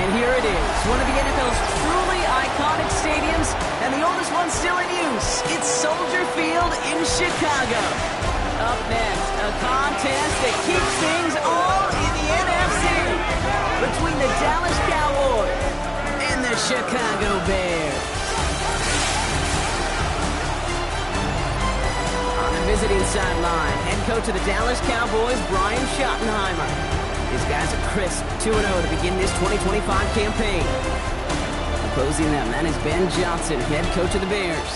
And here it is, one of the NFL's truly iconic stadiums, and the oldest one still in use. It's Soldier Field in Chicago. Up next, a contest that keeps things all in the NFC between the Dallas Cowboys and the Chicago Bears. On the visiting sideline, head coach of the Dallas Cowboys, Brian Schottenheimer. His guys are crisp 2-0 to begin this 2025 campaign. Opposing them, that is Ben Johnson, head coach of the Bears.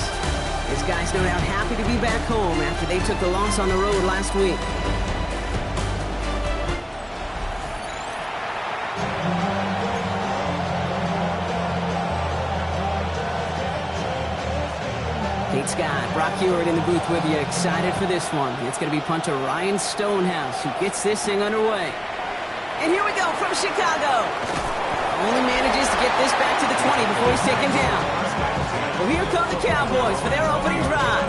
His guys no doubt happy to be back home after they took the loss on the road last week. Kate Scott, Brock Hewitt in the booth with you, excited for this one. It's going to be punter Ryan Stonehouse who gets this thing underway. And here we go from Chicago. Only manages to get this back to the 20 before he's taken down. Well, here come the Cowboys for their opening drive.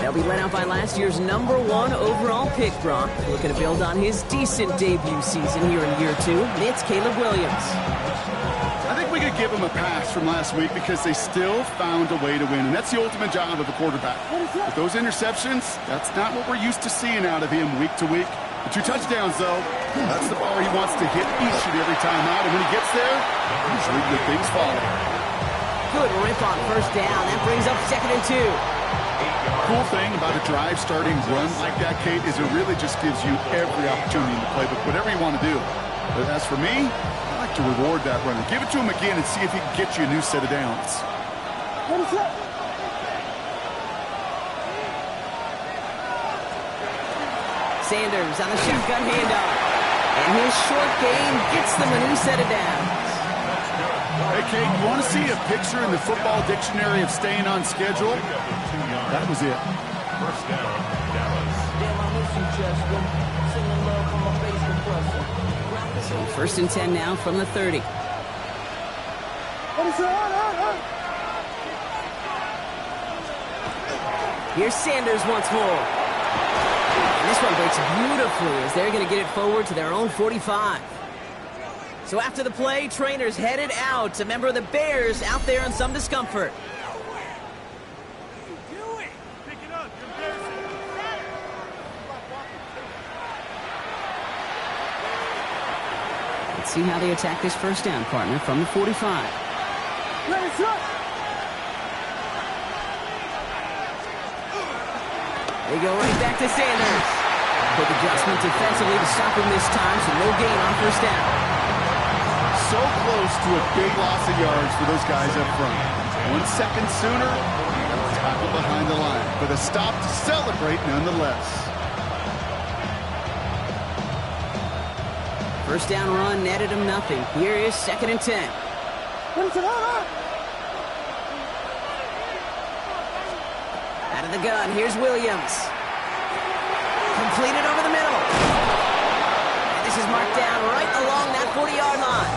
They'll be led out by last year's #1 overall pick, Brock. Looking to build on his decent debut season here in year 2. It's Caleb Williams. I think we could give him a pass from last week because they still found a way to win, and that's the ultimate job of a quarterback. With those interceptions, that's not what we're used to seeing out of him week to week. The 2 touchdowns, though, that's the bar he wants to hit each and every time out, and when he gets there, usually good things follow. Good rip on first down. That brings up 2nd and 2. Cool thing about a drive starting run like that, Kate, is it really just gives you every opportunity in the playbook, whatever you want to do. But as for me, I like to reward that runner. Give it to him again and see if he can get you a new set of downs. Sanders on the shotgun handoff. And his short game gets them a new set of downs. Hey, Kate, you want to see a picture in the football dictionary of staying on schedule? That was it. First down, Dallas. So 1st and 10 now from the 30. Here's Sanders once more. And this one breaks beautifully as they're going to get it forward to their own 45. So after the play, trainers headed out. A member of the Bears out there in some discomfort. Let's see how they attack this first down, partner, from the 45. They go right back to Sanders. Quick adjustment defensively to stop him this time, so no gain on first down. So close to a big loss of yards for those guys up front. 1 second sooner, they'll tackle behind the line. But a stop to celebrate nonetheless. First down run netted him nothing. Here is 2nd and 10. Out of the gun, here's Williams. Completed over the middle. And this is marked down right along that 40-yard line.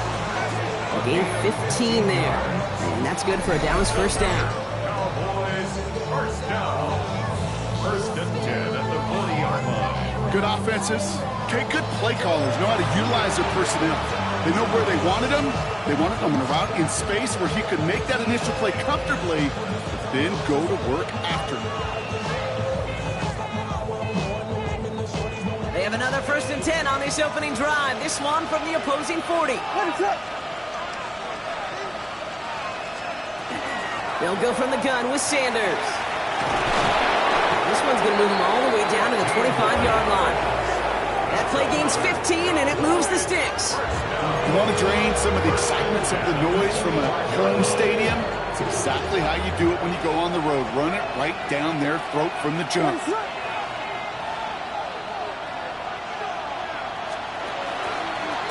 Gain 15 there. And that's good for a Dallas first down. Cowboys, first down. 1st and 10 at the 40-yard line. Good offenses. Okay, good play callers know how to utilize their personnel. They know where they wanted them. They wanted them in a route in space where he could make that initial play comfortably, but then go to work after. They have another 1st and 10 on this opening drive. This one from the opposing 40. They'll go from the gun with Sanders. This one's going to move him all the way down to the 25-yard line. That play gains 15, and it moves the sticks. You want to drain some of the excitement, some of the noise from a home stadium? It's exactly how you do it when you go on the road. Run it right down their throat from the jump.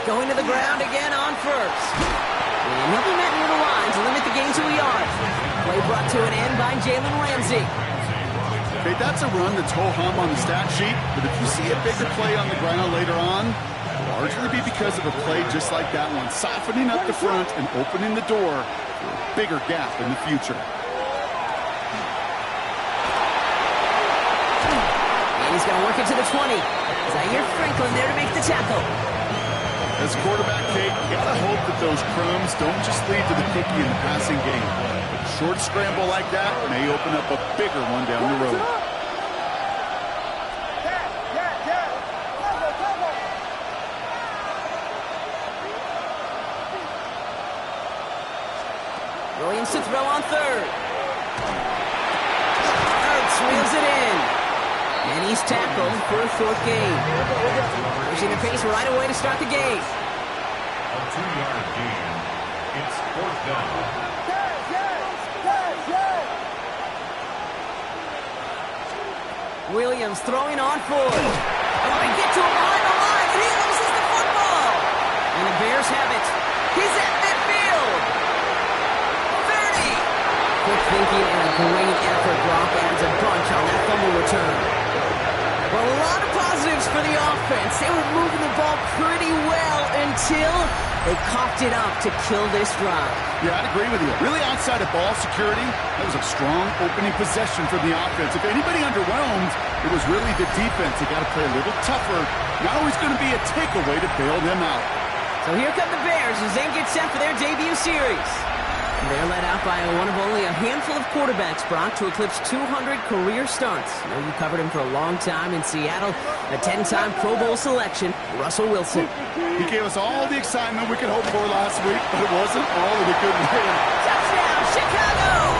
Going to the ground again on first. And he'll be met near the line to limit the gain to a yard. Play brought to an end by Jalen Ramsey. Okay, that's a run that's ho-hum on the stat sheet, but if you see a bigger play on the ground later on, it'll largely be because of a play just like that one, softening up the front and opening the door for a bigger gap in the future. He's going to work it to the 20. Zaire Franklin there to make the tackle. As quarterback, Kate, you gotta hope that those crumbs don't just lead to the cookie in the passing game. A short scramble like that may open up a bigger one down the road. Williams to throw on third. Ertz wheels it in. And he's tackled for a short gain. Pushing the pace right away to start the game. A 2-yard gain. It's 4th down. Williams throwing on Ford. Oh, he gets to him behind the line, and he loses the football. And the Bears have it. He's at midfield. 30. Quick thinking and a great effort. Brock adds a bunch on that fumble return. Well, a lot of positives for the offense. They were moving the ball pretty well until they coughed it up to kill this drive. Yeah, I'd agree with you. Really outside of ball security, that was a strong opening possession for the offense. If anybody underwhelmed, it was really the defense. They got to play a little tougher. Now it's going to be a takeaway to bail them out. So here come the Bears as they get set for their debut series. They're led out by one of only a handful of quarterbacks, Brock, to eclipse 200 career starts. I know you covered him for a long time in Seattle. A 10-time Pro Bowl selection, Russell Wilson. He gave us all the excitement we could hope for last week, but it wasn't all in a good way. Touchdown, Chicago!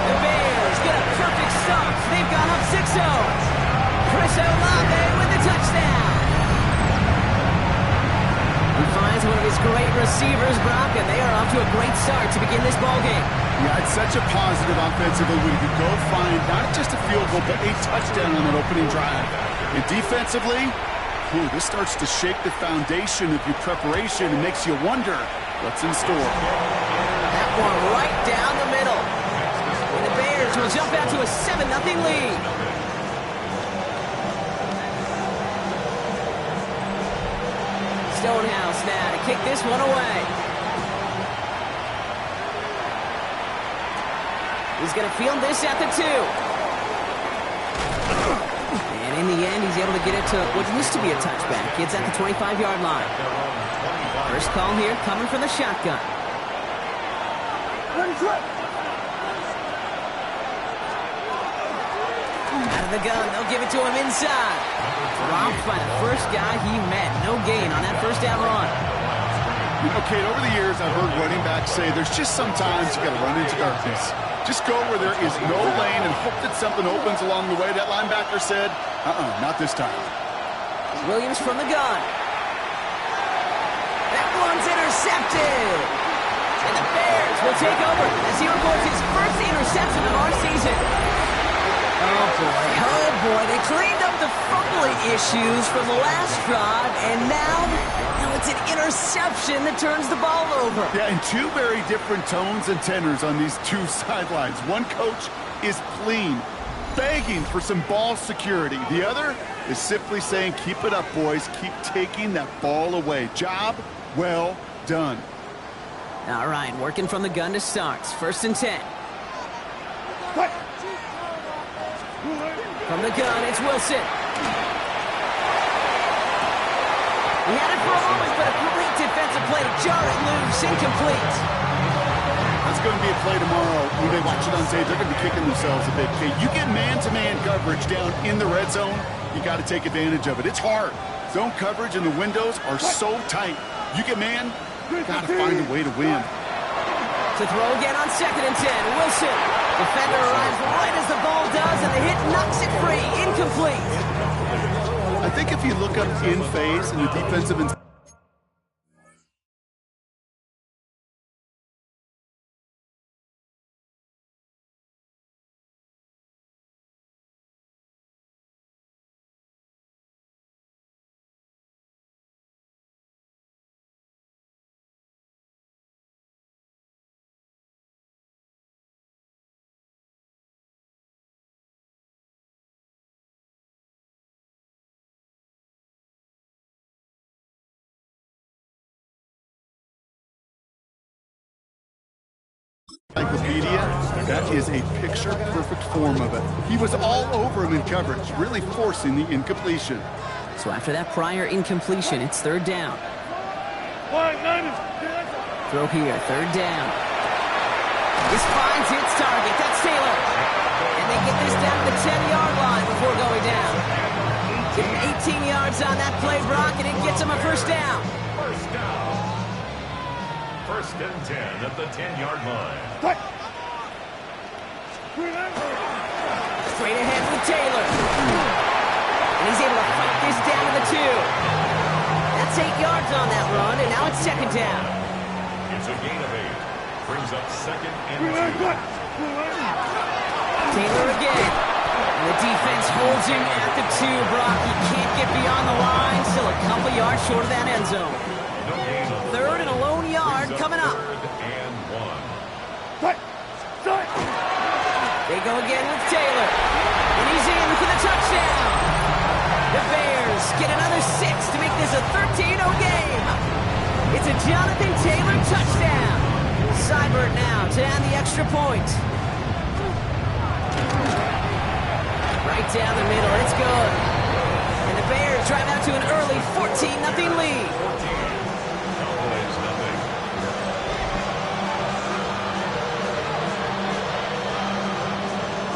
The Bears get a perfect start. They've gone up 6-0. Chris Olave with the touchdown. He finds one of his great receivers, Brock, and they are off to a great start to begin this ballgame. Yeah, it's such a positive offensively when you could go find not just a field goal, but a touchdown on that opening drive. And defensively, this starts to shake the foundation of your preparation and makes you wonder what's in store. That one right down the middle. And the Bears will jump out to a 7-0 lead. Stonehouse now to kick this one away. He's going to field this at the 2. And in the end, he's able to get it to what used to be a touchback. It's at the 25-yard line. First call here coming from the shotgun. Out of the gun, they'll give it to him inside. Dropped by the first guy he met. No gain on that first down run. You know, Kate, over the years, I've heard running backs say there's just sometimes you got to run into darkness. Just go where there is no lane and hope that something opens along the way. That linebacker said, not this time. Williams from the gun. That one's intercepted. And the Bears will take over as he records his first interception of our season. Oh boy, they cleaned up the fumbling issues from the last drive, and now it's an interception that turns the ball over. Yeah, and two very different tones and tenors on these two sidelines. One coach is clean, begging for some ball security. The other is simply saying, keep it up, boys. Keep taking that ball away. Job well done. All right, working from the gun to start. 1st and 10. From the gun, it's Wilson. He had it for a moment, but a great defensive play to jar it loose, incomplete. That's going to be a play tomorrow. When they watch it on tape, they're going to be kicking themselves a bit. Okay, you get man-to-man coverage down in the red zone, you got to take advantage of it. It's hard. Zone coverage and the windows are so tight. You get man, you got to find a way to win. To throw again on 2nd and 10. Wilson. Defender arrives right as the ball does, and the hit knocks it free. Incomplete. I think if you look up in phase in the defensive Encyclopedia, that is a picture-perfect form of it. He was all over him in coverage, really forcing the incompletion. So after that prior incompletion, it's third down. Throw here, third down. This finds its target. That's Taylor. And they get this down to the 10-yard line before going down. Give him 18 yards on that play, Brock, and it gets him a first down. First down. First and 10 at the 10-yard line. Straight ahead with Taylor. And he's able to fight this down to the 2. That's 8 yards on that run, and now it's second down. It's a gain of 8. Brings up second and 2. Taylor again. And the defense holds him at the 2, Brock. He can't get beyond the line. Still a couple yards short of that end zone. No gain on Third and a lone yard coming up. Third and 1. They go again with Taylor. And he's in for the touchdown. The Bears get another 6 to make this a 13-0 game. It's a Jonathan Taylor touchdown. Seibert now to add the extra point. Right down the middle, it's good. And the Bears drive out to an early 14-0 lead. Cowboys nothing.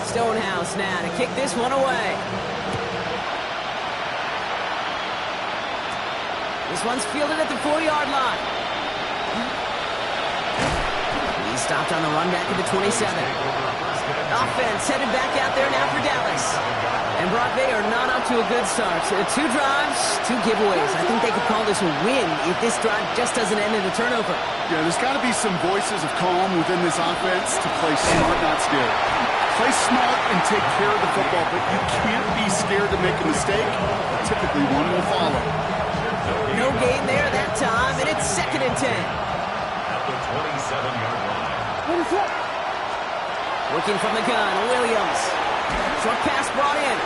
Stonehouse now to kick this one away. This one's fielded at the 4-yard line. He's stopped on the run back at the 27. Offense headed back out there now for Dallas. And Brock, they are not up to a good start. 2 drives, 2 giveaways. I think they could call this a win if this drive just doesn't end in a turnover. Yeah, there's got to be some voices of calm within this offense to play smart, not scared. Play smart and take care of the football, but you can't be scared to make a mistake. Typically, one will follow. No gain there that time, and it's second and 10. At the 27-yard line. Looking from the gun, Williams. Short pass brought in.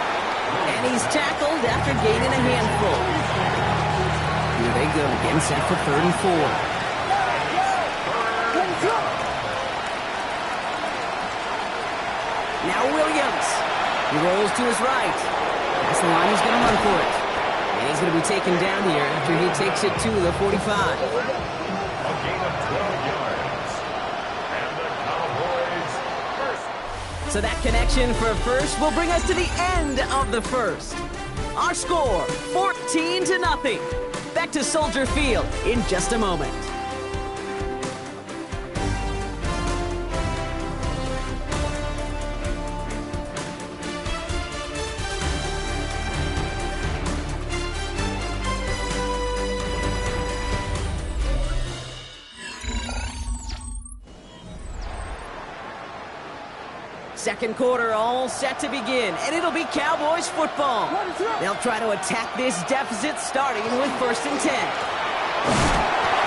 And he's tackled after gaining a handful. Here they go, getting set for third and 4. Now Williams. He rolls to his right. That's the line, he's going to run for it. And he's going to be taken down here after he takes it to the 45. A gain of 12 yards. And the Cowboys first. So that connection for first will bring us to the end of the first. Our score, 14-0. Back to Soldier Field in just a moment. Second quarter all set to begin, and it'll be Cowboys football. They'll try to attack this deficit starting with first and 10. It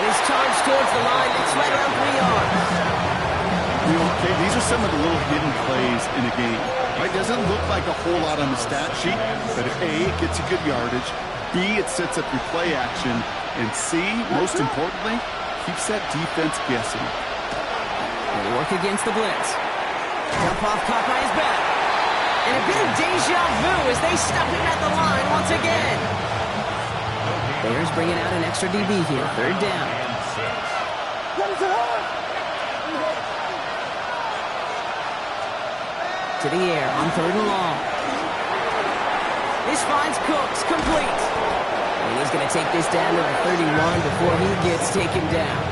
is charged towards the line. It's right around 3 yards. You know, okay, these are some of the little hidden plays in a game. Right? Doesn't look like a whole lot on the stat sheet, but A, it gets you good yardage. B, it sets up your play action. And C, most importantly, keeps that defense guessing. They work against the blitz. Jump off caught by his back. And a bit of deja vu as they stop him at the line once again. Bears bringing out an extra DB here. Third down. To the air on third and long. This finds Cooks complete. And he's going to take this down to the 31 before he gets taken down.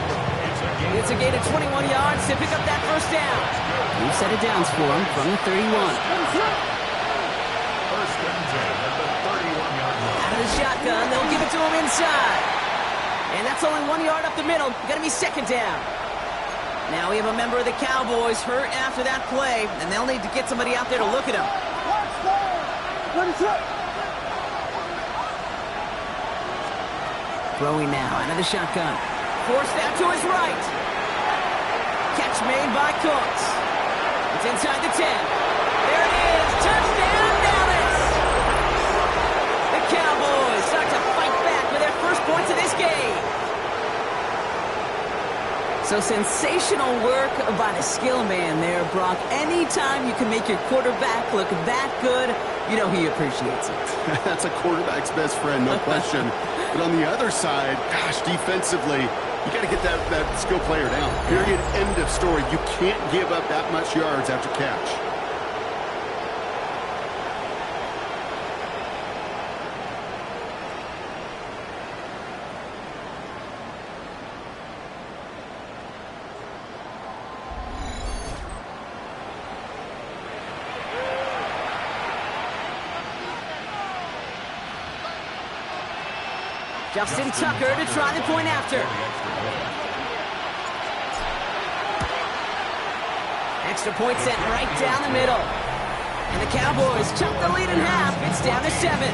It's a gain of 21 yards to pick up that first down. New set of downs for him from the 31. First and 10 at the 31-yard line. Out of the shotgun, they'll give it to him inside. And that's only 1 yard up the middle. Going to be second down. Now we have a member of the Cowboys hurt after that play, and they'll need to get somebody out there to look at him. Throwing now out of the shotgun. Forced out to his right. Catch made by Cooks. It's inside the 10. There it is. Touchdown, Dallas! The Cowboys start to fight back with their first points of this game. So So sensational work by the skill man there, Brock. Anytime you can make your quarterback look that good, you know he appreciates it. That's a quarterback's best friend, no question. But on the other side, gosh, defensively, you got to get that skill player down. Period, end of story. You can't give up that much yards after catch. Justin Tucker to try the point after. Extra point sent right down the middle. And the Cowboys chop the lead in half. It's down to 7.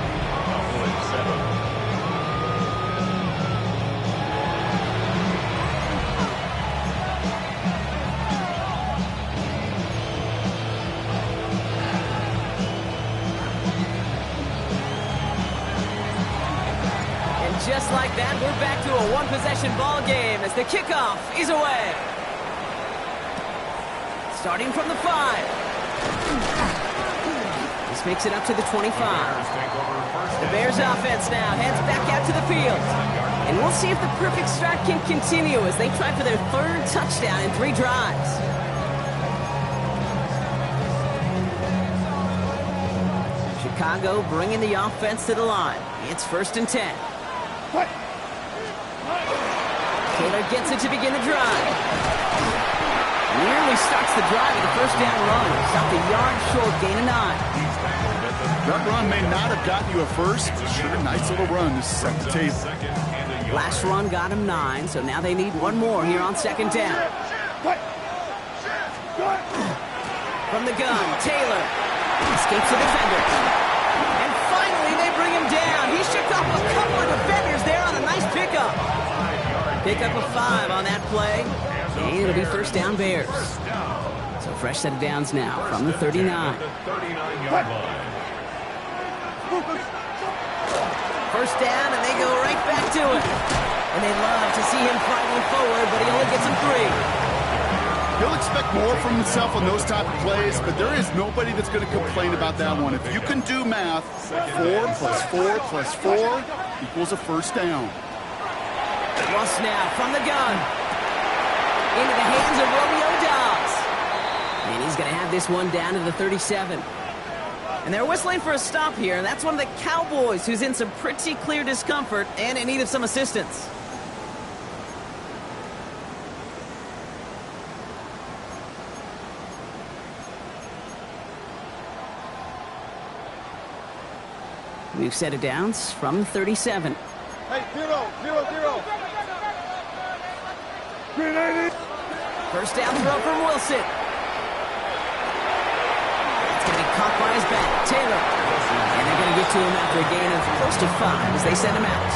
Just like that, we're back to a one-possession ball game as the kickoff is away. Starting from the 5. This makes it up to the 25. The Bears offense now heads back out to the field. And we'll see if the perfect start can continue as they try for their 3rd touchdown in 3 drives. Chicago bringing the offense to the line. It's 1st and 10. Taylor gets it to begin the drive. Nearly starts the drive with a 1st down run. Stopped a yard short, gain of 9. That run may not have gotten you a first. Sure, nice little run to set the table. Last run got him 9, so now they need one more here on 2nd down. From the gun, Taylor escapes the defenders. And finally, they bring him down. He shook off a couple of defenders there on a nice pickup. Pick up a 5 on that play. And it'll be 1st down Bears. So fresh set of downs now from the 39. First down, and they go right back to it. And they love to see him fighting forward, but he only gets him 3. He'll expect more from himself on those type of plays, but there is nobody that's going to complain about that one. If you can do math, 4 plus 4 plus 4 equals a 1st down. Russ now from the gun. Into the hands of Romeo Dobbs. And he's going to have this one down to the 37. And they're whistling for a stop here, and that's one of the Cowboys who's in some pretty clear discomfort and in need of some assistance. We've set it downs from 37. Hey, 0-0-0. 1st down throw from Wilson. It's going to be caught by his back. Taylor. And they're going to get to him after a gain of close to 5 as they send him out.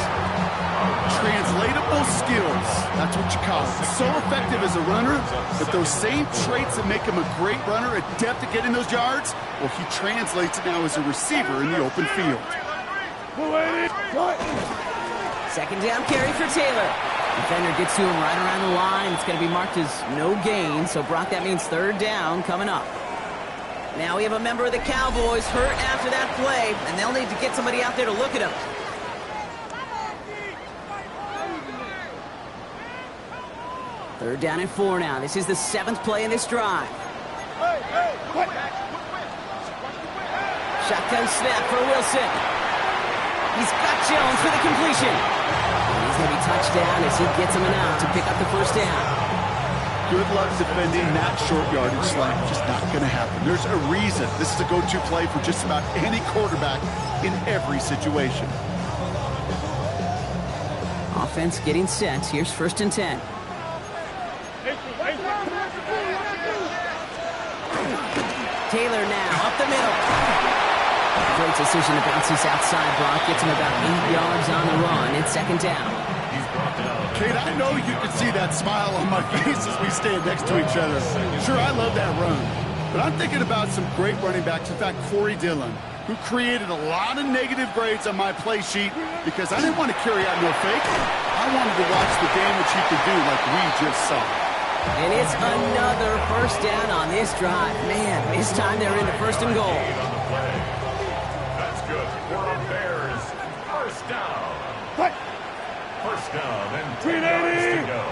Translatable skills. That's what you call it. So effective as a runner, but those same traits that make him a great runner, adept at getting those yards, well, he translates it now as a receiver in the open field. 2nd down carry for Taylor. Defender gets to him right around the line. It's going to be marked as no gain. So, Brock, that means 3rd down coming up. Now we have a member of the Cowboys hurt after that play, and they'll need to get somebody out there to look at him. 3rd down and 4 now. This is the 7th play in this drive. Shotgun snap for Wilson. He's got Jones for the completion. And he's going to be touchdown as he gets him an out to pick up the 1st down. Good luck defending that short yardage slant. Just not going to happen. There's a reason this is a go-to play for just about any quarterback in every situation. Offense getting set. Here's 1st and 10. Taylor now up the middle. Great decision to bounce this outside. Brock gets him about 8 yards on the run. It's 2nd down. Kate, I know you can see that smile on my face as we stand next to each other. Sure, I love that run. But I'm thinking about some great running backs. In fact, Corey Dillon, who created a lot of negative grades on my play sheet because I didn't want to carry out no fake. I wanted to watch the damage he could do like we just saw. And it's another first down on this drive. Man, this time they're into first and goal. That's good for the Bears. First down. First down and 10 yards to go.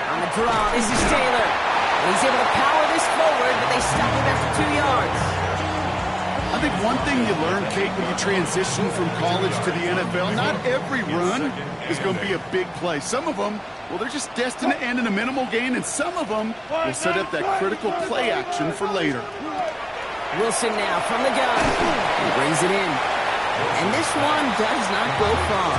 On the draw, this is Taylor. And he's able to power this forward, but they stop him after 2 yards. I think one thing you learn, Kate, when you transition from college to the NFL, not every run is going to be a big play. Some of them, well, they're just destined to end in a minimal gain, and some of them will set up that critical play action for later. Wilson now from the gun. He brings it in. And this one does not go far.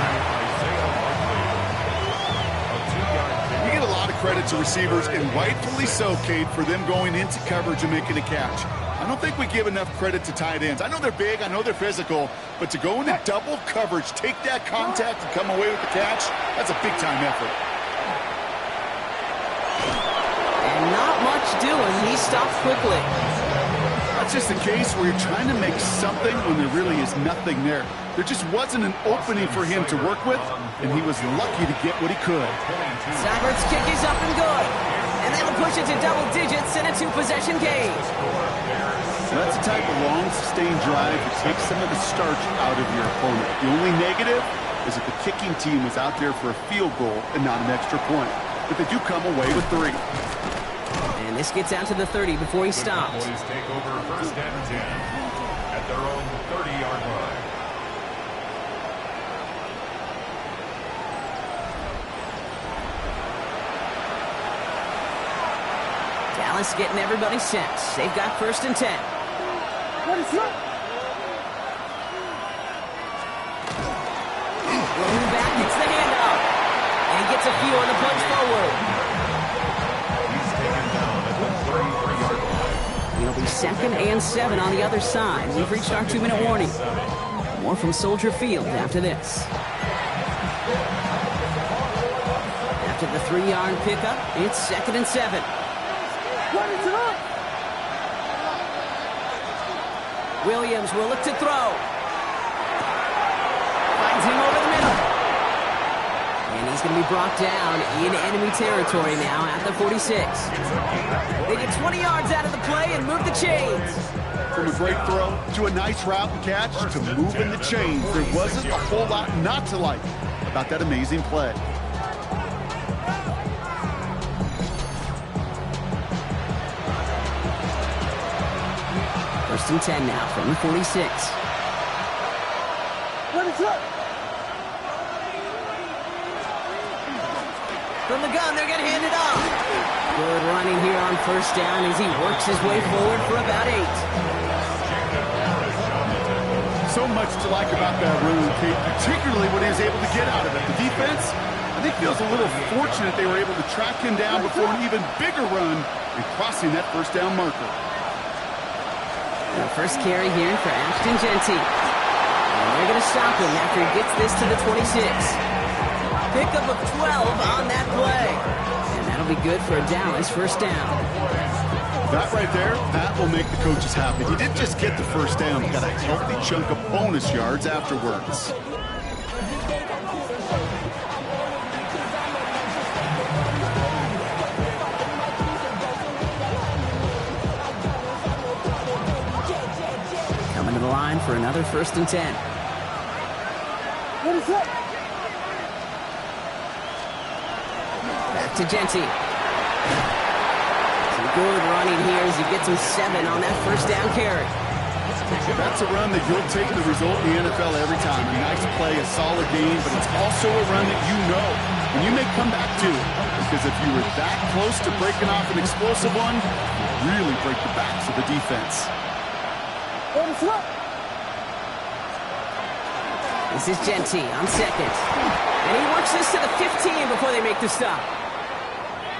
You get a lot of credit to receivers, and rightfully so, Kate, for them going into coverage and making a catch. I don't think we give enough credit to tight ends. I know they're big, I know they're physical, but to go into double coverage, take that contact, and come away with the catch, that's a big-time effort. And not much doing. He stopped quickly. That's just a case where you're trying to make something when there really is nothing there. There just wasn't an opening for him to work with, and he was lucky to get what he could. Seibert's kick is up and good. And that'll push it to double digits in a 2-possession game. So that's the type of long, sustained drive that takes some of the starch out of your opponent. The only negative is that the kicking team was out there for a field goal and not an extra point. But they do come away with 3. And this gets out to the 30 before he stops. Cowboys take over first and 10 at their own 30-yard line. Dallas getting everybody set. They've got first and 10. Rolling back, hits the handoff. And he gets a few on the punch forward. He's taken down at the 33-yard line. It'll be 2nd and 7 on the other side. We've reached our 2-minute warning. More from Soldier Field after this. After the 3-yard pickup, it's 2nd and 7. Williams will look to throw. Finds him over the middle. And he's going to be brought down in enemy territory now at the 46. They get 20 yards out of the play and move the chains. From a great throw to a nice route and catch to moving the chains, there wasn't a whole lot not to like about that amazing play. First and 10 now from the 46. From the gun, they're going to hand it off. Good running here on first down as he works his way forward for about 8. So much to like about that run, Kate, particularly what he was able to get out of it. The defense, I think, feels a little fortunate they were able to track him down before an even bigger run and crossing that first down marker. The first carry here for Ashton Genty. And they're going to stop him after he gets this to the 26. Pickup of 12 on that play. And that'll be good for a Dallas first down. That right there, that will make the coaches happy. He didn't just get the first down, he got a healthy chunk of bonus yards afterwards. Coming to the line for another first and 10. Back to Genty. Some good running here as he gets him 7 on that first down carry. That's a run that you'll take the result in the NFL every time. A nice play, a solid game, but it's also a run that you know, and you may come back to it. Because if you were that close to breaking off an explosive one, you really break the backs of the defense. This is Genty on second. And he works this to the 15 before they make the stop.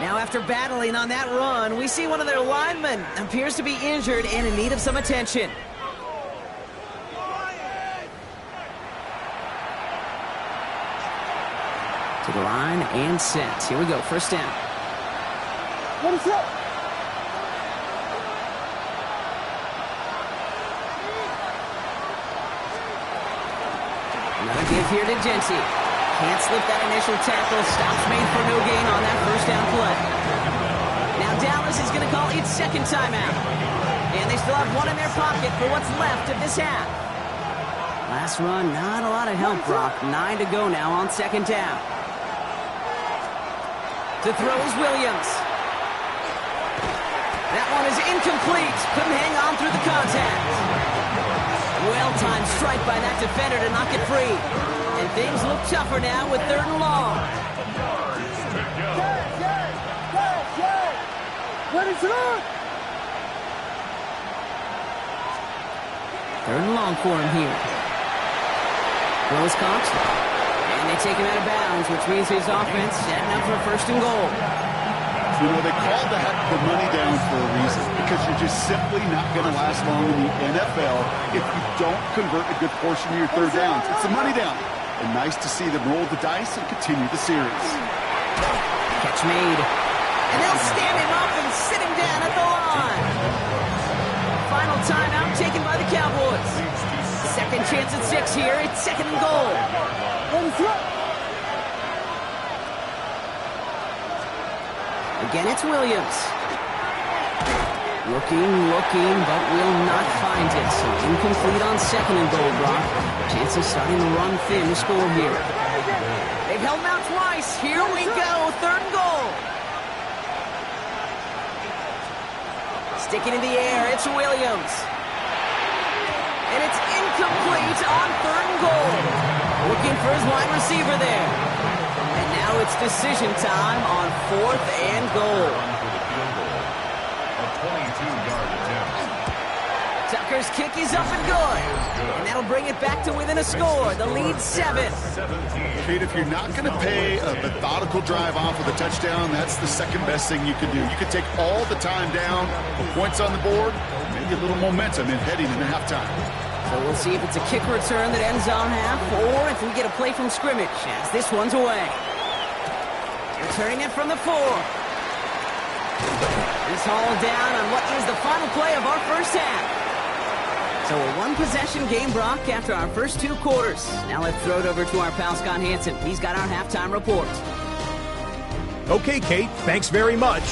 Now after battling on that run, we see one of their linemen appears to be injured and in need of some attention. To the line and set. Here we go, first down. Another give here to Genty. Can't slip that initial tackle. Stops made for no gain on that first down play. Now Dallas is going to call its second timeout. And they still have one in their pocket for what's left of this half. Last run, not a lot of help, Brock. 9 to go now on second down. To throw is Williams. That one is incomplete. Couldn't hang on through the contact. Well-timed strike by that defender to knock it free. And things look tougher now with 3rd and long. Ready to run! 3rd and long for him here. Throws caught. And they take him out of bounds, which means his offense setting up for 1st and goal. You know, they call that the money down for a reason, because you're just simply not going to last long in the NFL if you don't convert a good portion of your 3rd downs. It's a money down. And nice to see them roll the dice and continue the series. Catch made. And they'll stand him up and sit him down at the line. Final timeout taken by the Cowboys. Second chance at 6 here. It's 2nd and goal. Again, it's Williams. Looking, but will not find it. So incomplete on 2nd and goal, Brock. Chances starting to run thin to score here. They've held him out twice. Here we go. 3rd and goal. Sticking in the air. It's Williams. And it's incomplete on 3rd and goal. Looking for his wide receiver there. And now it's decision time on 4th and goal. Tucker's kick is up and good. And that'll bring it back to within a score. The lead 7. Kate, if you're not going to pay a methodical drive off with a touchdown, that's the second best thing you can do. You can take all the time down, put points on the board, maybe a little momentum in heading into halftime. So we'll see if it's a kick return that ends on half, or if we get a play from scrimmage as this one's away. Returning it from the 4. He's hauled down on what is the final play of our first half. So a one-possession game, Brock, after our first 2 quarters. Now let's throw it over to our pal Scott Hansen. He's got our halftime report. Okay, Kate, thanks very much.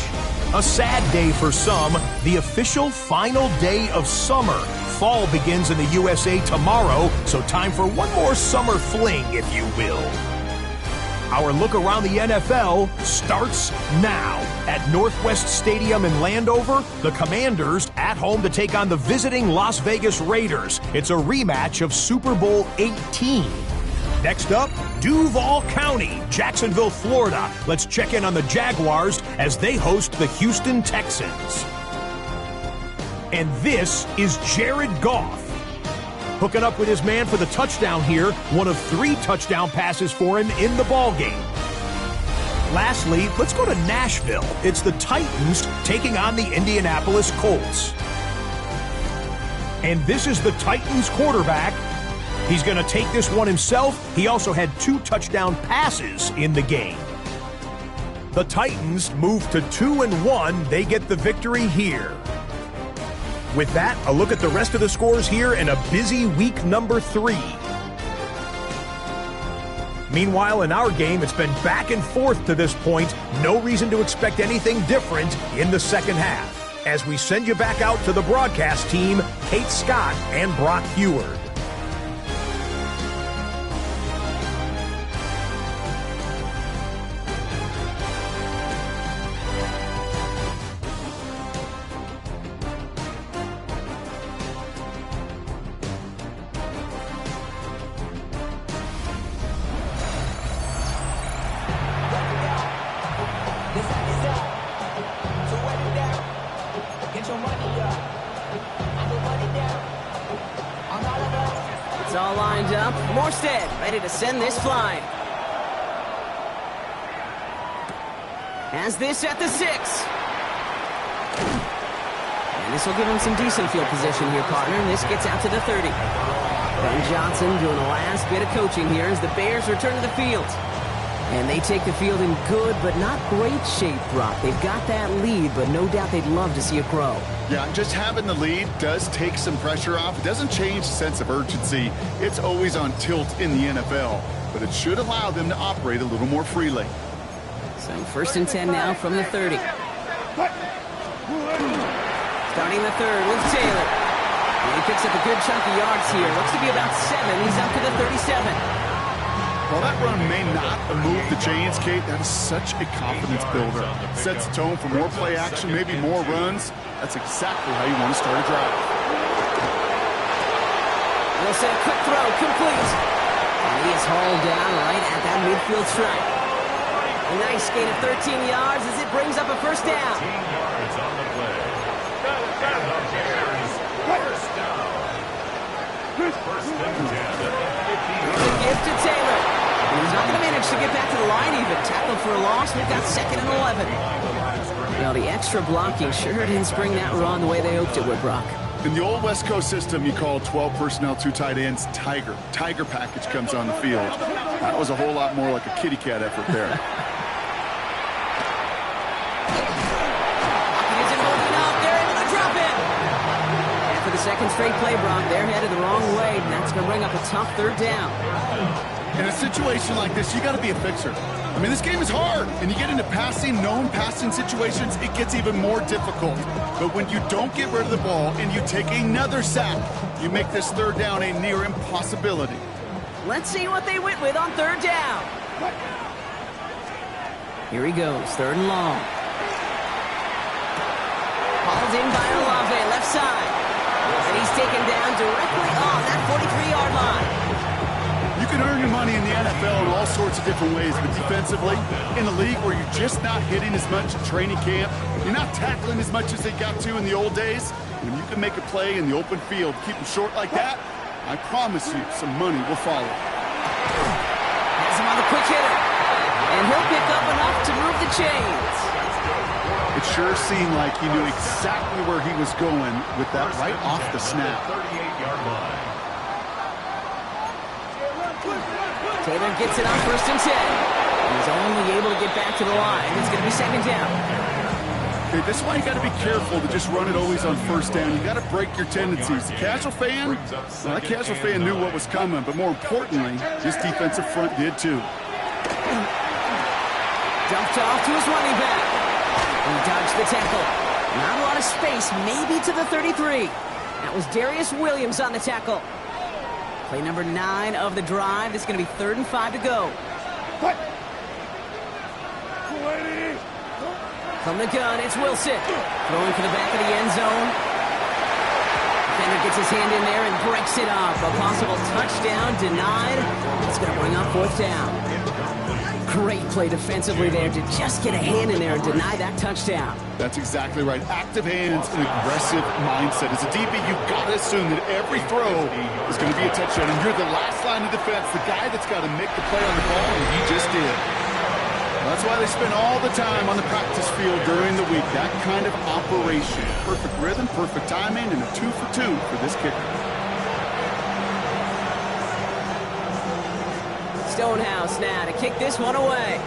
A sad day for some, the official final day of summer. Fall begins in the USA tomorrow, so time for one more summer fling, if you will. Our look around the NFL starts now. At Northwest Stadium in Landover, the Commanders at home to take on the visiting Las Vegas Raiders. It's a rematch of Super Bowl 18. Next up, Duval County, Jacksonville, Florida. Let's check in on the Jaguars as they host the Houston Texans. And this is Jared Goff. Hooking up with his man for the touchdown here, one of 3 touchdown passes for him in the ballgame. Lastly, let's go to Nashville. It's the Titans taking on the Indianapolis Colts. And this is the Titans quarterback. He's going to take this one himself. He also had 2 touchdown passes in the game. The Titans move to 2-1. They get the victory here. With that, a look at the rest of the scores here in a busy week number 3. Meanwhile, in our game, it's been back and forth to this point. No reason to expect anything different in the second half. As we send you back out to the broadcast team, Kate Scott and Brock Heward. It's all lined up. Morstead ready to send this flying. Has this at the 6. And this will give him some decent field position here, partner. And this gets out to the 30. Ben Johnson doing the last bit of coaching here as the Bears return to the field. And they take the field in good but not great shape, Brock. They've got that lead, but no doubt they'd love to see it grow. Yeah, just having the lead does take some pressure off. It doesn't change the sense of urgency. It's always on tilt in the NFL. but it should allow them to operate a little more freely. So 1st and 10 now from the 30. Starting the third with Taylor. And he picks up a good chunk of yards here. Looks to be about 7. He's up to the 37. While that run may not move the chains, Kate, that is such a confidence builder. Sets the tone for more play action, maybe more runs. That's exactly how you want to start a drive. Wilson, a quick throw, complete. And he is hauled down right at that midfield stripe. A nice gain of 13 yards as it brings up a first down. 13 yards on the play. And the Bears, first down. First and 10 at the 15. The gift to Taylor. He's not going to manage to get back to the line even. Tackled for a loss. We've got 2nd and 11. Well, the extra blocking sure didn't spring that run the way they hoped it would, Brock. In the old West Coast system, you call 12 personnel, 2 tight ends, Tiger. Tiger package comes on the field. That was a whole lot more like a kitty cat effort there. For the second straight play, Brock, they're headed the wrong way, and that's going to bring up a tough 3rd down. In a situation like this, you got to be a fixer. I mean, this game is hard, and you get into known passing situations, it gets even more difficult. But when you don't get rid of the ball and you take another sack, you make this 3rd down a near impossibility. Let's see what they went with on 3rd down. Here he goes, 3rd and long. Hauled in by Olave, left side. And he's taken down directly off that 43-yard line. You can earn your money in the NFL in all sorts of different ways, but defensively, in a league where you're just not hitting as much at training camp, you're not tackling as much as they got to in the old days, when you can make a play in the open field, keep them short like that, I promise you some money will follow. Has him on the quick hitter. And he'll pick up enough to move the chains. It sure seemed like he knew exactly where he was going with that right off the snap. 38-yard line. Taylor gets it on 1st and 10. He's only able to get back to the line. It's going to be 2nd down. Okay, this is why you got to be careful to just run it always on 1st down. You got to break your tendencies. The casual fan, well, that casual fan knew what was coming, but more importantly, this defensive front did too. Dumped off to his running back. He dodged the tackle. Not a lot of space, maybe to the 33. That was Darius Williams on the tackle. Play number 9 of the drive. It's going to be 3rd and 5 to go. From the gun, it's Wilson. Throwing for the back of the end zone. Defender gets his hand in there and breaks it up. A possible touchdown denied. It's going to bring up 4th down. Great play defensively there to just get a hand in there and deny that touchdown. That's exactly right. Active hands and aggressive mindset. As a DB, you've got to assume that every throw is going to be a touchdown. And you're the last line of defense, the guy that's got to make the play on the ball, and he just did. That's why they spend all the time on the practice field during the week. That kind of operation. Perfect rhythm, perfect timing, and a 2 for 2 for this kicker. Stonehouse now to kick this one away.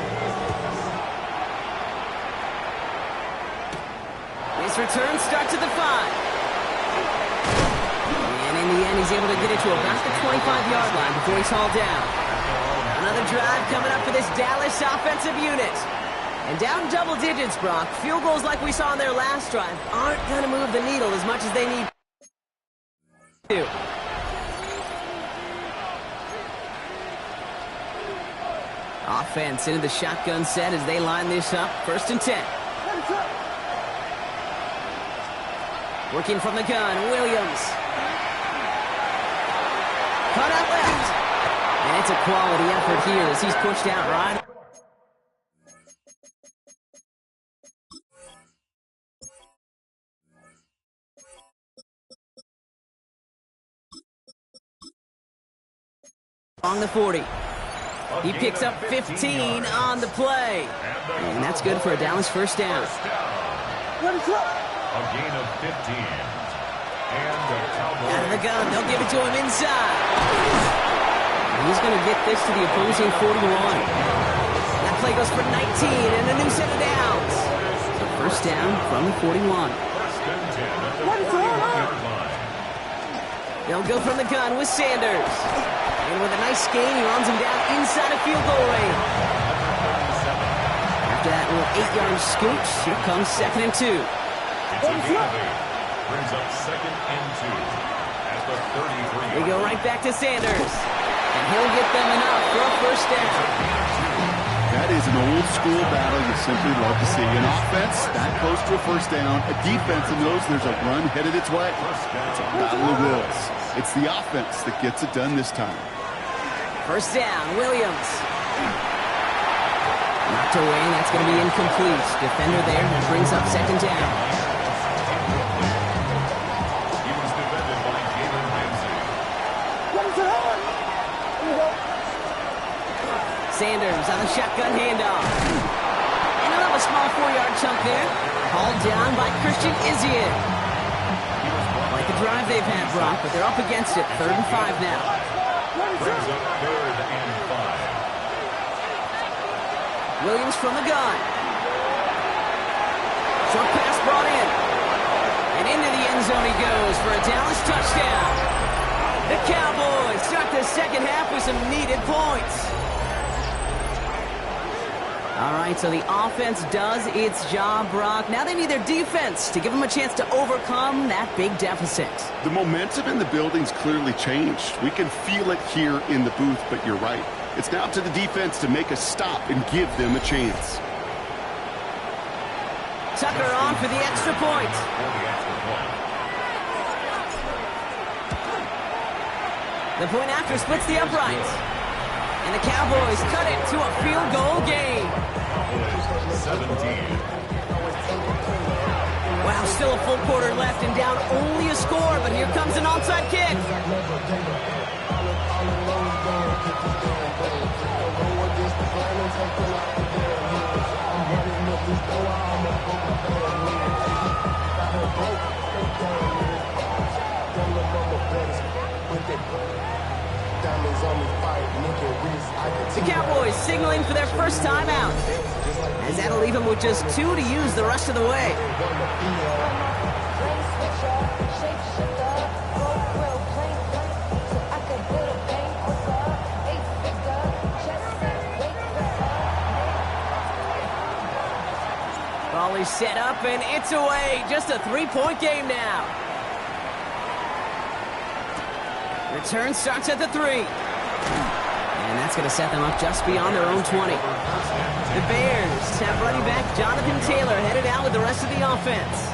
His return starts at the 5. And in the end, he's able to get it to about the 25-yard line before he's hauled down. Another drive coming up for this Dallas offensive unit. And down double digits, Brock. Field goals like we saw in their last drive aren't going to move the needle as much as they need to. Offense into the shotgun set as they line this up. 1st and 10. Working from the gun, Williams. Cut out left. And it's a quality effort here as he's pushed out right. On the 40. He picks up 15 on the play. And that's good for a Dallas 1st down. A gain of 15. And the Cowboys. Out of the gun, they'll give it to him inside. He's going to get this to the opposing 41. That play goes for 19 and a new set of downs. So 1st down from the 41. 1st and 10 at the 40-yard line. They'll go from the gun with Sanders. And with a nice gain. He runs him down inside a field goal range. After that little 8-yard scooch, here comes 2nd and 2. Brings up 2nd and 2 at the 33. We go right back to Sanders. And he'll get them enough for a first down. That is an old-school battle you simply love to see. An offense that close to a first down. A defense that knows there's a run headed its way. It's a battle of wills. It's the offense that gets it done this time. First down, Williams. Knocked away, that's going to be incomplete. Defender there, that brings up 2nd down. He was defended by Galen Ramsey. Sanders on the shotgun handoff. And another small 4-yard chunk there. Hauled down by Christian Izzian. Like the drive they've had, Brock, but they're up against it. 3rd and 5 now. Brings up 3rd and 5. Williams from the gun. Short pass brought in. And into the end zone he goes for a Dallas touchdown. The Cowboys start the second half with some needed points. All right, so the offense does its job, Brock. Now they need their defense to give them a chance to overcome that big deficit. The momentum in the building's clearly changed. We can feel it here in the booth, but you're right. It's now up to the defense to make a stop and give them a chance. Tucker on for the extra point. The point after splits the uprights. And the Cowboys cut it to a field goal game. 17. Wow, still a full quarter left and down only a score, but here comes an onside kick. The Cowboys signaling for their first time out, as that'll leave them with just 2 to use the rest of the way. Ball is set up and it's away. Just a 3-point game now. Return starts at the 3. And that's going to set them up just beyond their own 20. The Bears have running back Jonathan Taylor headed out with the rest of the offense.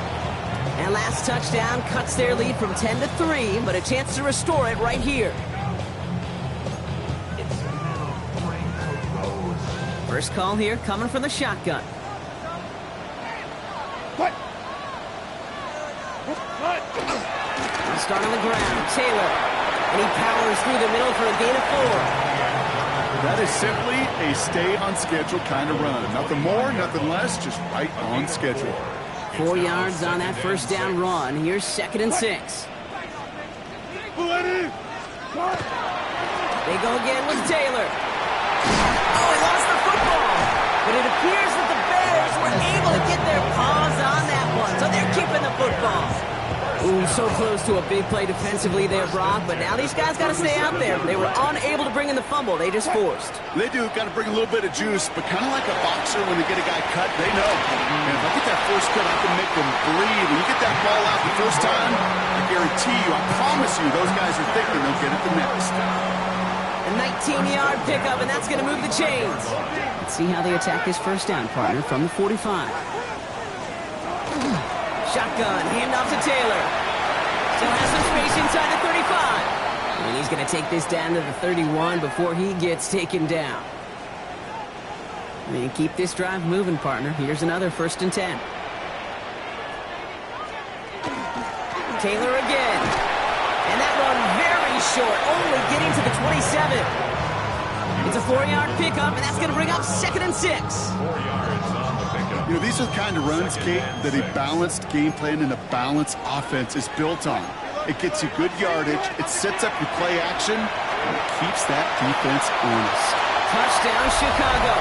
And last touchdown cuts their lead from 10 to 3, but a chance to restore it right here. First call here coming from the shotgun. He'll start on the ground. Taylor. And he powers through the middle for a gain of 4. That is simply a stay-on-schedule kind of run. Nothing more, nothing less, just right on schedule. 4 yards on that first down run. Here's 2nd and 6. They go again with Taylor. Oh, he lost the football. But it appears that the Bears were able to get their paws on that one, so they're keeping the football. Ooh, so close to a big play defensively there, Brock, but now these guys got to stay out there. They were unable to bring in the fumble. They just forced. They do. Got to bring a little bit of juice, but kind of like a boxer when they get a guy cut, they know. And if I get that first cut, I can make them bleed. When you get that ball out the first time, I guarantee you, I promise you, those guys are thinking they'll get it the next. A 19-yard pickup, and that's going to move the chains. Let's see how they attack this first down, partner, from the 45. Shotgun, handoff to Taylor. Still has some space inside the 35. And he's going to take this down to the 31 before he gets taken down. And keep this drive moving, partner. Here's another 1st and 10. Taylor again. And that run very short, only getting to the 27. It's a 4-yard pickup, and that's going to bring up 2nd and 6. 4 yards on the pickup. You know, these are the kind of runs, Kate, that a balanced game plan and a balanced offense is built on. It gets you good yardage, it sets up your play action, and it keeps that defense honest. Touchdown, Chicago.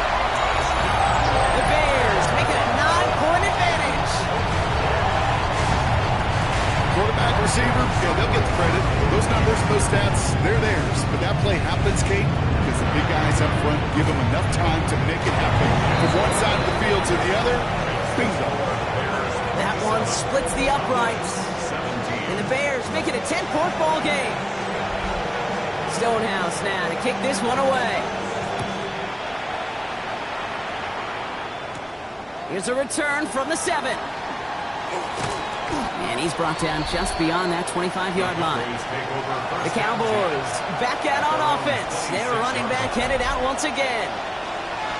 The Bears make it a 9-point advantage. Quarterback quarterback and receiver, yeah, they'll get the credit. Those numbers, those stats, they're theirs. But that play happens, Kate, because the big guys up front give them enough time to make it happen. From one side of the field to the other, bingo. That one splits the uprights. And the Bears make it a 10-point ball game. Stonehouse now to kick this one away. Here's a return from the 7. And he's brought down just beyond that 25-yard line. The Cowboys back out on offense. Their running back headed out once again.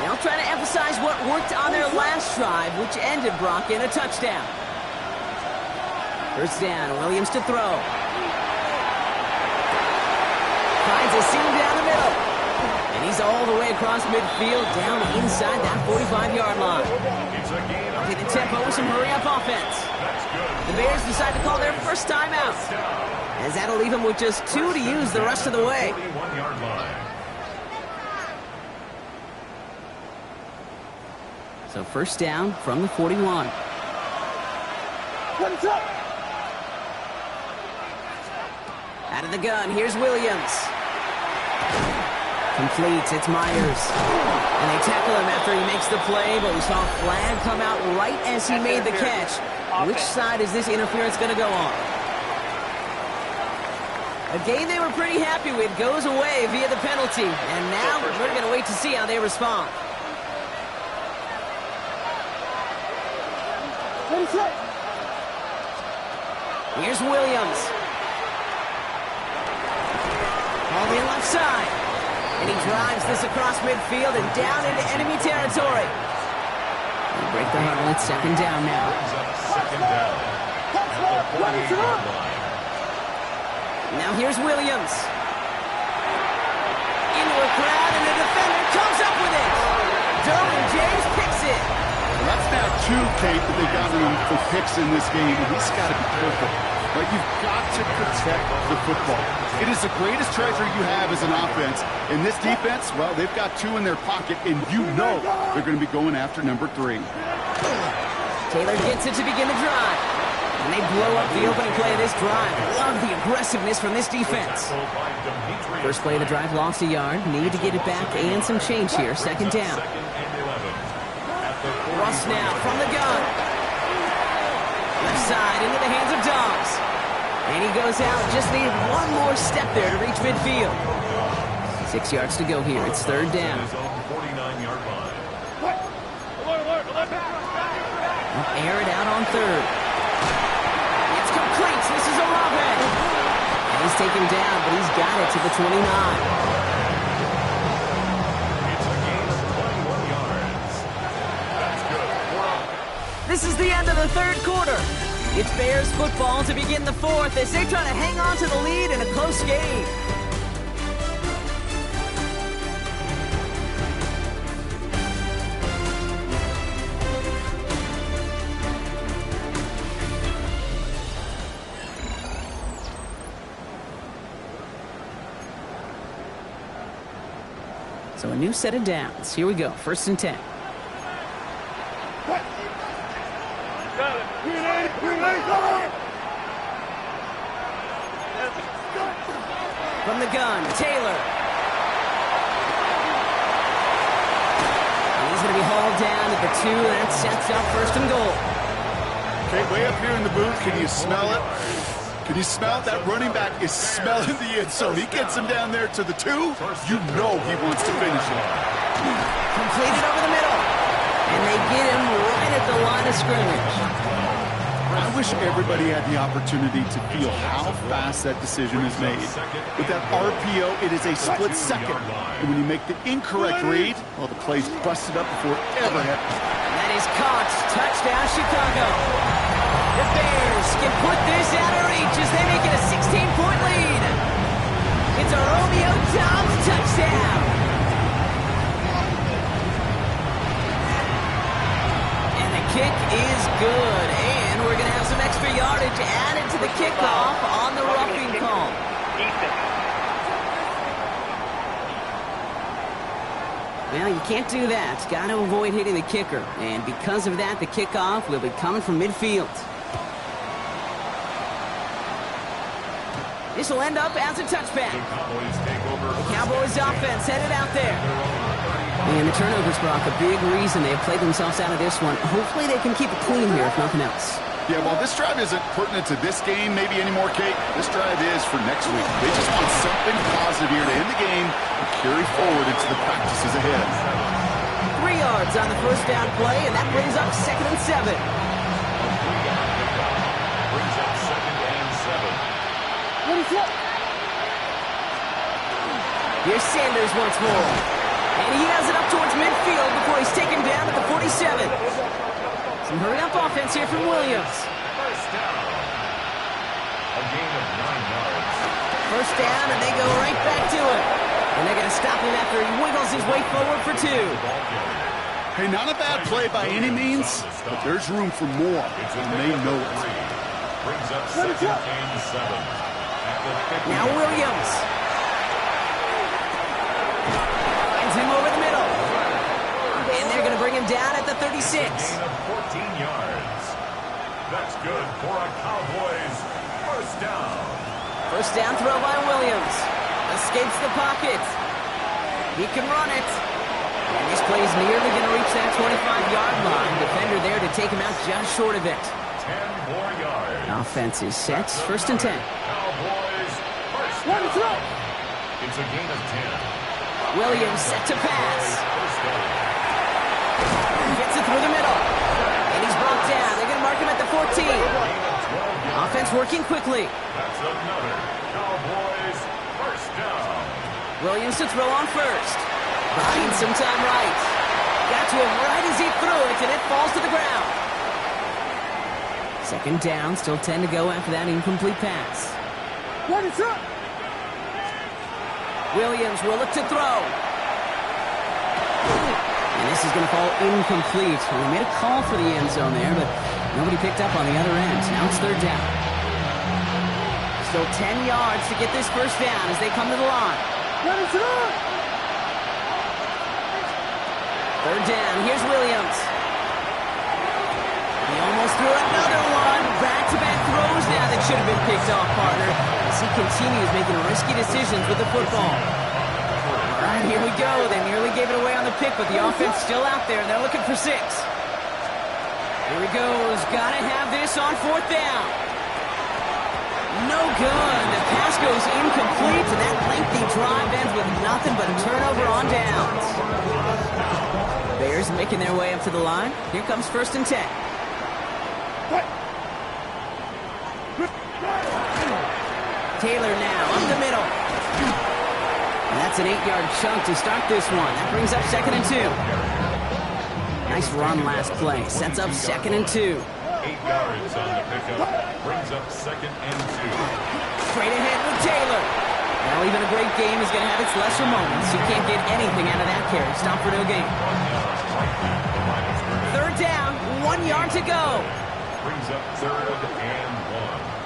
They'll try to emphasize what worked on their last drive, which ended, Brock, in a touchdown. First down, Williams to throw. Finds a seam down the middle. And he's all the way across midfield, down inside that 45-yard line. Okay, the tempo with some hurry-up offense. The Bears decide to call their first timeout, as that'll leave them with just 2 to use the rest of the way. So first down from the 41. Out of the gun, here's Williams. Completes, it's Myers. And they tackle him after he makes the play, but we saw a flag come out right as he made the catch. Which side is this interference going to go on? A game they were pretty happy with goes away via the penalty. And now we're going to wait to see how they respond. Here's Williams. On the left side. And he drives this across midfield and down into enemy territory. They break the huddle. It's second down now. Now here's Williams. Into a crowd, and the defender comes up with it. Derwin James picks it. Well, that's now 2, Kate, that they've gotten him for picks in this game, and he's got to be careful. Right? You've got to protect the football. It is the greatest treasure you have as an offense. In this defense, well, they've got 2 in their pocket, and you know they're going to be going after number 3. Taylor gets it to begin the drive. And they blow up the opening play of this drive. Love the aggressiveness from this defense. First play of the drive, lost a yard. Need to get it back and some change here. Second down. Russ now from the gun. Left side into the hands of Dobbs. And he goes out. Just needed one more step there to reach midfield. 6 yards to go here. It's third down. Air it out on third. It's complete. This is a Robin. And he's taken down, but he's got it to the 29. This is the end of the third quarter. It's Bears football to begin the fourth as they try to hang on to the lead in a close game. So a new set of downs. Here we go. First and 10. From the gun, Taylor. And he's going to be hauled down at the 2. That sets up first and goal. Okay, way up here in the booth, can you smell it? Can you smell it? That running back is smelling the end zone. He gets him down there to the 2. You know he wants to finish it. Completed over the middle. And they get him right at the line of scrimmage. I wish everybody had the opportunity to feel how fast that decision is made. With that RPO, it is a split second. And when you make the incorrect read, well, the play's busted up before it ever happened. That is caught. Touchdown, Chicago. The Bears can put this out of reach as they make it a 16-point lead. It's a Romeo Doubs touchdown. And the kick is good. And we're going to have some extra yardage added to the kickoff on the roughing call. Well, you can't do that. Got to avoid hitting the kicker. And because of that, the kickoff will be coming from midfield. This will end up as a touchback. The Cowboys take over. The Cowboys offense headed out there. And the turnovers, Brock, a big reason they have played themselves out of this one. Hopefully they can keep it clean here, if nothing else. Yeah, while this drive isn't pertinent to this game maybe anymore, Kate, this drive is for next week. They just want something positive here to end the game and carry forward into the practices ahead. 3 yards on the first down play, and that brings up 2nd and 7. Brings up 2nd and 7. Here's Sanders once more. And he has it up towards midfield before he's taken down at the 47. Some hurry-up offense here from Williams. First down. A gain of 9 yards. First down, and they go right back to it. And they're going to stop him after he wiggles his way forward for 2. Hey, not a bad play by any means, but there's room for more, and they know it. Brings up 2nd and 7. At the 50. Now Williams. Finds him over the middle. And they're going to bring him down at the 36. Gain of 14 yards. That's good for a Cowboys first down. First down throw by Williams. Escapes the pocket. He can run it. And this play is nearly going to reach that 25-yard line. Defender there to take him out just short of it. 10 more yards. Offense is set. First and 10. Cowboys first down. It's a gain of 10. Williams set to pass. First down. Gets it through the middle. And he's brought down. They're going to mark him at the 14. Gain of 12 yards. Offense working quickly. That's another Cowboys first down. Williams to throw on first. Buying some time right. Got to him right as he threw it, and it falls to the ground. Second down, still 10 to go after that incomplete pass. Williams will look to throw. And this is going to fall incomplete. Well, they made a call for the end zone there, but nobody picked up on the other end. Now it's third down. Still 10 yards to get this first down as they come to the line. Third down, here's Williams. He almost threw another one. Back-to-back throws now that should have been picked off, partner, as he continues making risky decisions with the football. All right, here we go. They nearly gave it away on the pick, but the offense still out there. They're looking for 6. Here he goes. Got to have this on 4th down. No good. The pass goes incomplete, and that lengthy drive ends with nothing but a turnover on downs. Bears making their way up to the line. Here comes 1st and 10. Taylor now up the middle. And that's an 8-yard chunk to start this one. That brings up 2nd and 2. Nice run last play. Sets up 2nd and 2. 8 yards on the pickup. Brings up 2nd and 2. Straight ahead with Taylor. Well, even a great game is going to have its lesser moments. You can't get anything out of that carry. Stop for no gain. Third down, 1 yard to go. Brings up 3rd and 1.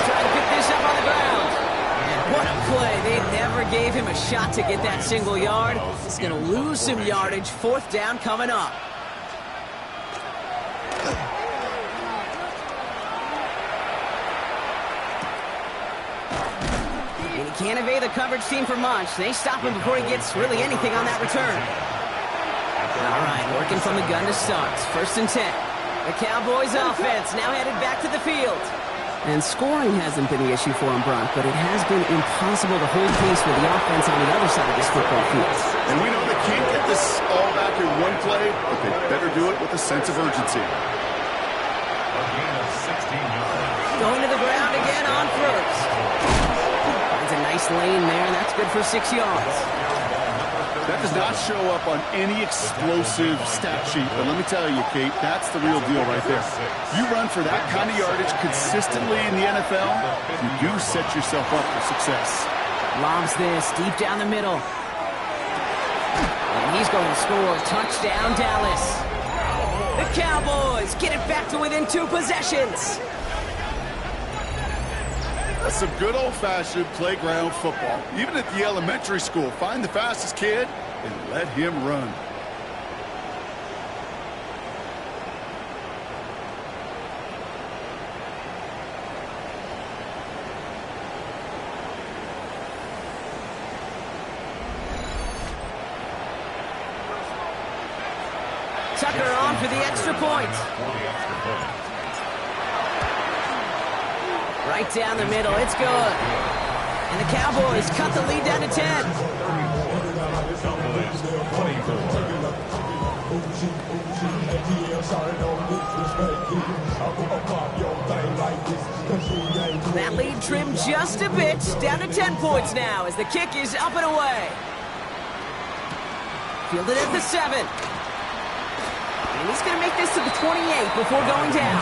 Trying to pick this up on the ground. And what a play. They never gave him a shot to get that single yard. He's going to lose some yardage. 4th down coming up. And he can't evade the coverage team for much. They stop him before he gets really anything on that return. All right, working from the gun to start. 1st and 10. The Cowboys offense now headed back to the field. And scoring hasn't been the issue for him, Brock, but it has been impossible to hold pace with the offense on the other side of this football field. And we know they can't get this all back in one play, but they better do it with a sense of urgency. A gain of 16 yards. Going to the ground again on first. Finds a nice lane there, and that's good for 6 yards. That does not show up on any explosive stat sheet, but let me tell you, Kate, that's the real deal right there. You run for that kind of yardage consistently in the NFL, you do set yourself up for success. Lobs this deep down the middle. And he's going to score. Touchdown, Dallas. The Cowboys get it back to within 2 possessions. That's some good old-fashioned playground football. Even at the elementary school, find the fastest kid and let him run. Tucker on for the extra point. Right down the middle, it's good. And the Cowboys cut the lead down to 10. That lead trimmed just a bit, down to 10 points now as the kick is up and away. Fielded at the 7. And he's going to make this to the 28 before going down.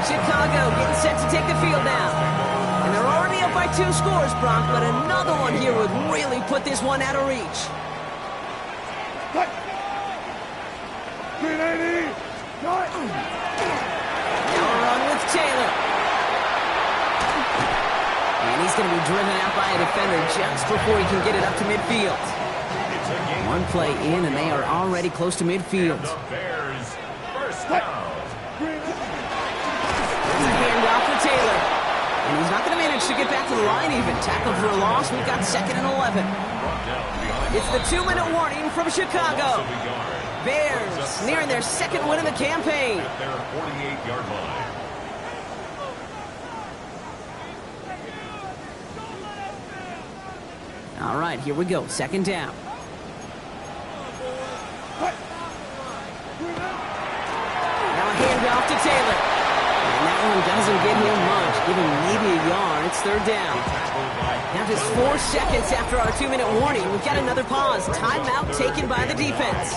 Chicago getting set to take the field now. And they're already up by 2 scores, Brock, but another one here would really put this one out of reach. Now a run with Taylor. And he's going to be driven out by a defender just before he can get it up to midfield. One play in, and they are already close to midfield. The Bears, first down. There's a handoff for Taylor. And he's not going to manage to get back to the line even. Tackled for a loss. We've got 2nd and 11. It's the 2-minute warning from Chicago. Bears nearing their 2nd win of the campaign. At their 48-yard line. All right, here we go. 2nd down. Now a handoff to Taylor. And that one doesn't get him much. Give him maybe a yard. It's 3rd down. Now just 4 seconds after our 2-minute warning, we've got another pause. Timeout taken by the defense.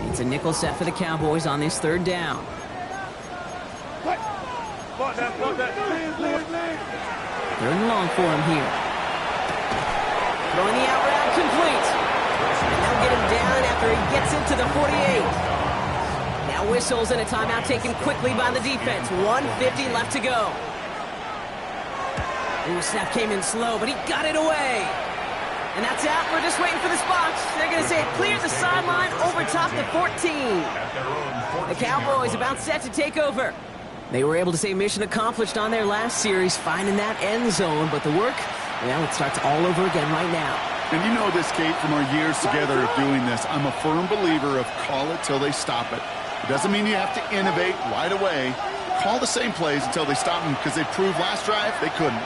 It's a nickel set for the Cowboys on this 3rd down. Third and long for him here. Throwing the out route complete. And they'll get him down after he gets into the 48. Now whistles and a timeout taken quickly by the defense. 1:50 left to go. Ooh, snap came in slow, but he got it away. And that's out. We're just waiting for the spots. They're going to say it clears the sideline over top the 14. The Cowboys about set to take over. They were able to say mission accomplished on their last series, finding that end zone. But the work, well, it starts all over again right now. And you know this, Kate, from our years together of doing this. I'm a firm believer of call it till they stop it. It doesn't mean you have to innovate right away. Call the same plays until they stop them, because they proved last drive they couldn't.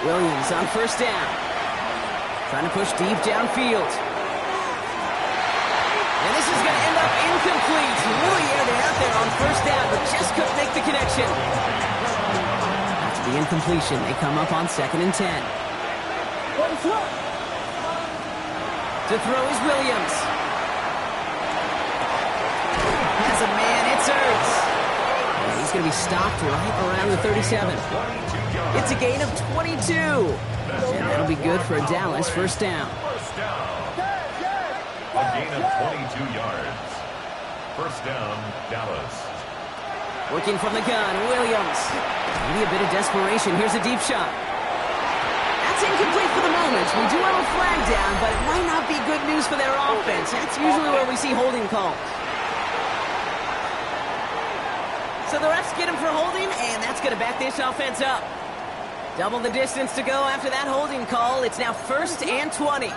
Williams on 1st down. Trying to push deep downfield. And this is going to end up incomplete. Really aired it out there on 1st down, but just couldn't make the connection. After the incompletion, they come up on 2nd and 10. To throw is Williams. Has a man, it's Ertz. And he's going to be stopped right around the 37. It's a gain of 22. And that'll be good for a Dallas 1st down. A gain of 22 yards. 1st down, Dallas. Working from the gun, Williams. Maybe a bit of desperation. Here's a deep shot. That's incomplete for the moment. We do have a flag down, but it might not be good news for their offense. That's usually where we see holding calls. So the refs get him for holding, and that's going to back this offense up. Double the distance to go after that holding call. It's now 1st and 20.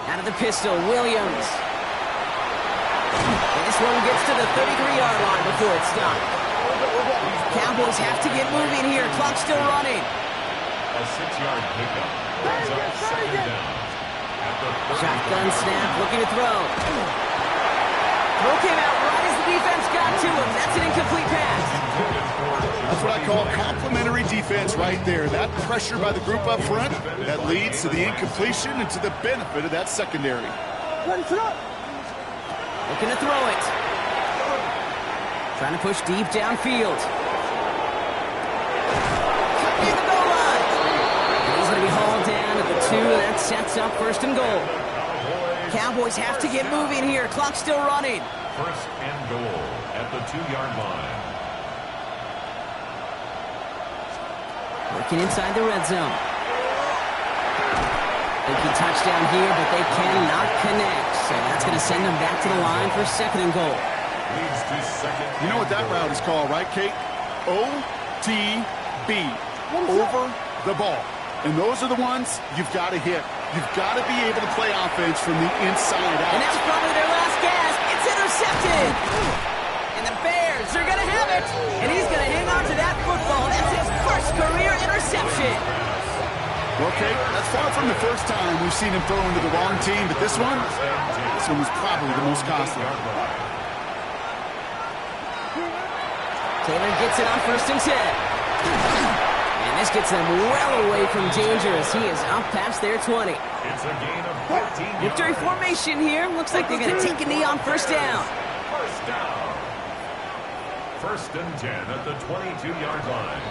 Out of the pistol, Williams. And this one gets to the 33-yard line before it's stopped. Cowboys have to get moving here. Clock's still running. A 6-yard pickup. Brings up 2nd down. Shotgun snap, looking to throw. Throw came out right as the defense got to him. That's an incomplete pass. That's what I call complimentary defense right there. That pressure by the group up front, that leads to the incompletion and to the benefit of that secondary. Looking to throw it. Trying to push deep downfield. Cut near the goal line. And he's going to be hauled down at the 2. That sets up 1st and goal. Cowboys have to get moving here. Clock's still running. 1st and goal at the 2-yard line. Working inside the red zone. Thinking touchdown here, but they cannot connect. So that's going to send them back to the line for second and goal. You know what that route is called, right, Kate? OTB. Over the ball. And those are the ones you've got to hit. You've got to be able to play offense from the inside out. And that's probably their last gasp. It's intercepted. And the Bears are going to have it. And he's going to hang on to that football. That's his first career interception. Okay, that's far from the first time we've seen him throw into the wrong team, but this one was probably the most costly. Taylor gets it on 1st and 10. And this gets them well away from danger as he is up past their 20. It's a gain of 14 yards. Victory formation here. Looks like they're going to take a knee on 1st down. First down. 1st and 10 at the 22-yard line.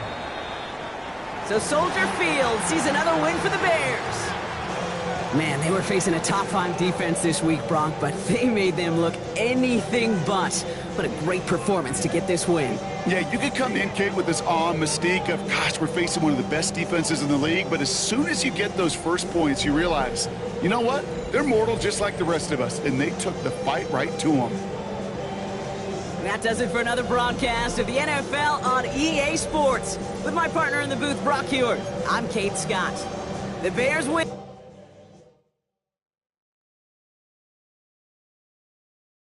So Soldier Field sees another win for the Bears. Man, they were facing a top 5 defense this week, Brock, but they made them look anything but. What a great performance to get this win. Yeah, you could come in, Kate, with this awe and mystique of, gosh, we're facing one of the best defenses in the league, but as soon as you get those first points, you realize, you know what? They're mortal just like the rest of us, and they took the fight right to them. That does it for another broadcast of the NFL on EA Sports. With my partner in the booth, Brock Hewitt, I'm Kate Scott. The Bears win.